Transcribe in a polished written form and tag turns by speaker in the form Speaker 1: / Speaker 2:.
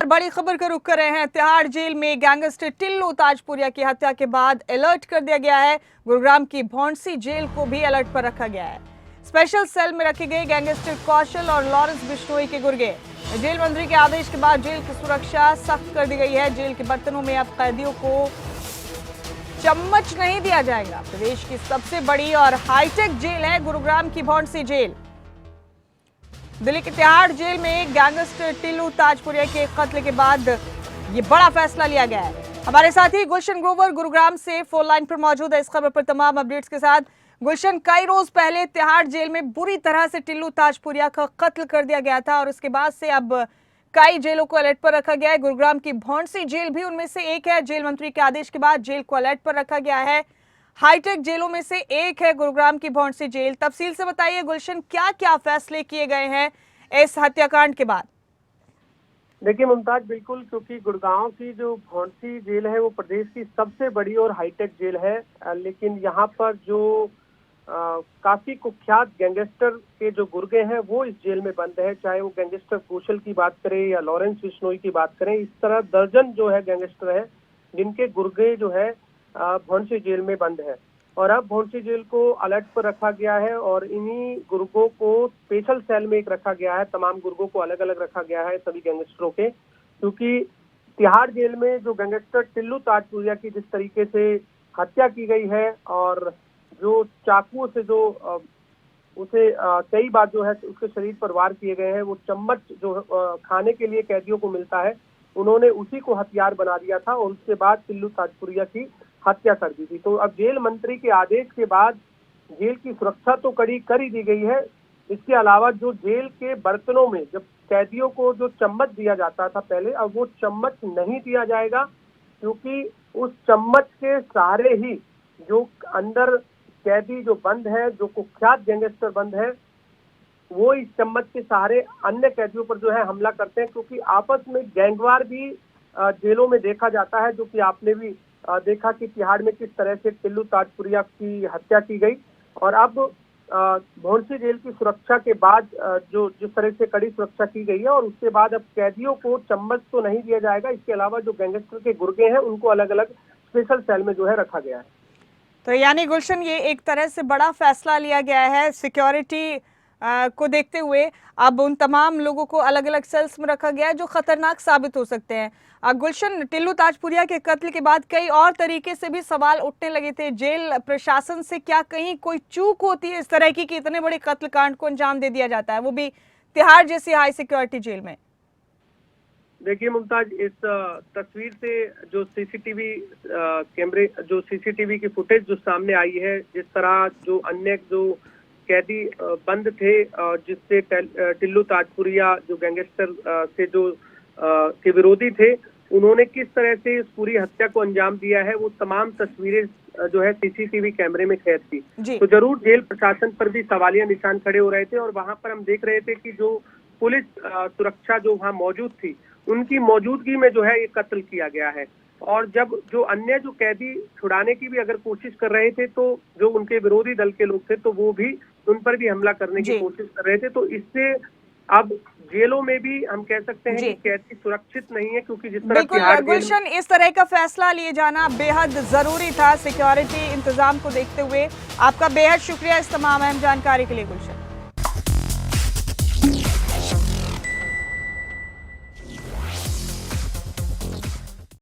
Speaker 1: बड़ी खबर का रुख कर रहे हैं। तिहाड़ जेल में गैंगस्टर टिल्लू ताजपुरिया की हत्या के बाद अलर्ट कर दिया गया है। गुरुग्राम की भौंडसी जेल को भी अलर्ट पर रखा गया है। स्पेशल सेल में रखे गए गैंगस्टर कौशल और लॉरेंस बिश्नोई के गुर्गे। जेल मंत्री के आदेश के बाद जेल की सुरक्षा सख्त कर दी गई है। जेल के बर्तनों में अब कैदियों को चम्मच नहीं दिया जाएगा। प्रदेश की सबसे बड़ी और हाईटेक जेल है गुरुग्राम की भौंडसी जेल। दिल्ली के तिहाड़ जेल में गैंगस्टर टिल्लू ताजपुरिया के कत्ल के बाद ये बड़ा फैसला लिया गया है। हमारे साथी गुलशन ग्रोवर गुरुग्राम से फोन लाइन पर मौजूद है इस खबर पर तमाम अपडेट्स के साथ। गुलशन, कई रोज पहले तिहाड़ जेल में बुरी तरह से टिल्लू ताजपुरिया का कत्ल कर दिया गया था और उसके बाद से अब कई जेलों को अलर्ट पर रखा गया है। गुरुग्राम की भौंडसी जेल भी उनमें से एक है। जेल मंत्री के आदेश के बाद जेल को अलर्ट पर रखा गया है। हाईटेक जेलों में से एक है गुरुग्राम की भौंडसी जेल। तफसील से बताइए गुलशन, क्या क्या फैसले किए गए हैं इस हत्याकांड के बाद?
Speaker 2: देखिए मुमताज, बिल्कुल, क्योंकि गुड़गांव की जो भौंडसी जेल है वो प्रदेश की सबसे बड़ी और हाईटेक जेल है। लेकिन यहाँ पर जो काफी कुख्यात गैंगस्टर के जो गुर्गे हैं वो इस जेल में बंद है। चाहे वो गैंगस्टर कौशल की बात करें या लॉरेंस बिश्नोई की बात करें, इस तरह दर्जन जो है गैंगस्टर है जिनके गुर्गे जो है भौंडसी जेल में बंद है। और अब भौंडसी जेल को अलर्ट पर रखा गया है और इन्हीं गुर्गों को स्पेशल सेल में एक रखा गया है। तमाम गुर्गों को अलग अलग रखा गया है सभी गैंगस्टरों के, क्योंकि तिहाड़ जेल में जो गैंगस्टर टिल्लू ताजपुरिया की जिस तरीके से हत्या की गई है और जो चाकुओं से जो उसे कई बार जो है उसके शरीर पर वार किए गए हैं, वो चम्मच जो खाने के लिए कैदियों को मिलता है, उन्होंने उसी को हथियार बना दिया था और उसके बाद टिल्लू ताजपुरिया की हत्या कर दी थी। तो अब जेल मंत्री के आदेश के बाद जेल की सुरक्षा तो कड़ी कर ही दी गई है। इसके अलावा जो जेल के बर्तनों में जब कैदियों को जो चम्मच दिया जाता था पहले, अब वो चम्मच नहीं दिया जाएगा, क्योंकि उस चम्मच के सहारे ही जो अंदर कैदी जो बंद है, जो कुख्यात गैंगस्टर बंद है, वो इस चम्मच के सहारे अन्य कैदियों पर जो है हमला करते हैं। क्योंकि आपस में गैंगवार भी जेलों में देखा जाता है, जो कि आपने भी देखा कि तिहाड़ में किस तरह से टिल्लू ताजपुरिया की हत्या की गई। और अब भौंडसी जेल की सुरक्षा के बाद जो जिस तरह से कड़ी सुरक्षा की गई है, और उसके बाद अब कैदियों को चम्मच तो नहीं दिया जाएगा। इसके अलावा जो गैंगस्टर के गुर्गे हैं उनको अलग अलग स्पेशल सेल में जो है रखा गया है।
Speaker 1: तो यानी गुलशन, ये एक तरह से बड़ा फैसला लिया गया है सिक्योरिटी को देखते हुए। अब उन तमाम लोगों को अलग अलग सेल्स में रखा गया है जो खतरनाक साबित हो सकते हैं। गुलशन, टिल्लू ताजपुरिया के कत्ल के बाद कई और तरीके से भी सवाल उठने लगे थे। जेल प्रशासन से क्या कहीं कोई चूक होती है इस तरह की कि इतने बड़े कत्ल कांड को अंजाम दे दिया जाता है, वो भी तिहाड़ जैसी हाई सिक्योरिटी जेल में?
Speaker 2: देखिए मुमताज, इस तस्वीर से जो सीसीटीवी कैमरे, जो सीसीटीवी की फुटेज जो सामने आई है, जिस तरह जो अन्य जो कैदी बंद थे जिससे टिल्लू ताजपुरिया जो गैंगस्टर से जो के विरोधी थे, उन्होंने किस तरह से इस पूरी हत्या को अंजाम दिया है, वो तमाम तस्वीरें जो है सीसीटीवी कैमरे में कैद थी। तो जरूर जेल प्रशासन पर भी सवालिया निशान खड़े हो रहे थे और वहां पर हम देख रहे थे कि जो पुलिस सुरक्षा जो वहां मौजूद थी, उनकी मौजूदगी में जो है ये कत्ल किया गया है। और जब जो अन्य जो कैदी छुड़ाने की भी अगर कोशिश कर रहे थे, तो जो उनके विरोधी दल के लोग थे, तो वो भी उन पर भी हमला करने की कोशिश कर रहे थे। तो इससे अब जेलों में भी हम कह सकते हैं कि कैदी सुरक्षित नहीं है, क्योंकि जिस तरह
Speaker 1: बिल्कुल गुलशन, इस तरह का फैसला लिए जाना बेहद जरूरी था सिक्योरिटी इंतजाम को देखते हुए। आपका बेहद शुक्रिया इस तमाम अहम जानकारी के लिए गुलशन।